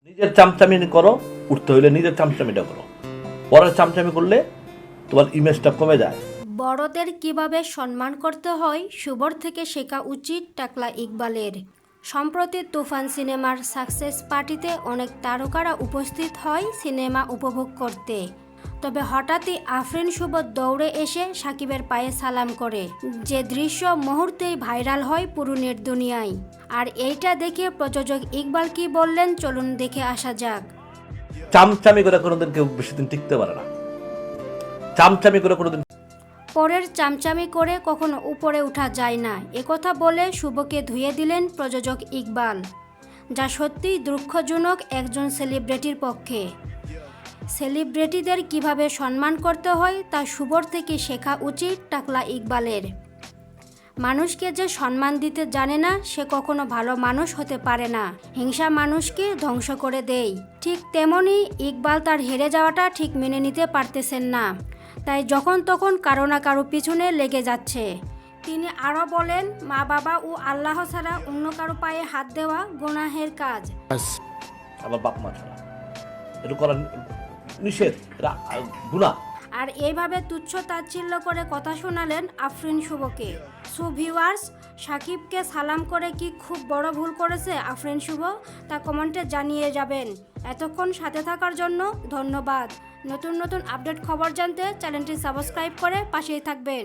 নিজের চামচামি করো, উঠতে হইলে নিজের চামচামিটা করো। পরের চামচামি করলে তোমার ইমেজটা কমে যায়। বড়দের কিভাবে সম্মান করতে হয় শুভর থেকে শেখা উচিত টাকলা ইকবালের। সম্প্রতি তুফান সিনেমার সাকসেস পার্টিতে অনেক তারকারা উপস্থিত হয় সিনেমা উপভোগ করতে। তবে হঠাৎই আফরিন শুভ দৌড়ে এসে সাকিবের পায়ে সালাম করে, যে দৃশ্য মুহূর্তেই ভাইরাল হয় পুরো নেট দুনিয়ায়। আর এইটা দেখে প্রযোজক ইকবাল কি বললেন চলুন দেখে আসা যাক। চামচামি করে কোনোদিন কেউ বেশি দিন টিকতে পারে না। চামচামি করে কোনোদিন পরের চামচামি করে কখনো উপরে ওঠা যায় না, একথা বলে শুভকে ধুয়ে দিলেন প্রযোজক ইকবাল, যা সত্যিই দুঃখজনক একজন সেলিব্রিটির পক্ষে। সেলিব্রিটিদের কিভাবে সম্মান করতে হয় তা শুভর থেকে শেখা উচিত টাকলা ইকবালের। মানুষকে যে সম্মান দিতে জানে না সে কখনো ভালো মানুষ হতে পারে না, হিংসা মানুষকে ধ্বংস করে দেয়। ঠিক তেমনই ইকবাল তার হেরে যাওয়াটা ঠিক মেনে নিতে পারতেছেন না, তাই যখন তখন কারো না কারো পিছনে লেগে যাচ্ছে। তিনি আরও বলেন, মা বাবা ও আল্লাহ ছাড়া অন্য কারো পায়ে হাত দেওয়া গুনাহের কাজ। আমার বাপ মা ছাড়া এটা করা নিষেধ, এটা গুনাহ। আর এইভাবে তুচ্ছ তাচ্ছিল্য করে কথা শোনালেন আফরিন শুভকে। সো ভিউয়ার্স, সাকিবকে সালাম করে কি খুব বড় ভুল করেছে আফরিন শুভ, তা কমেন্টে জানিয়ে যাবেন। এতক্ষণ সাথে থাকার জন্য ধন্যবাদ। নতুন নতুন আপডেট খবর জানতে চ্যানেলটি সাবস্ক্রাইব করে পাশেই থাকবেন।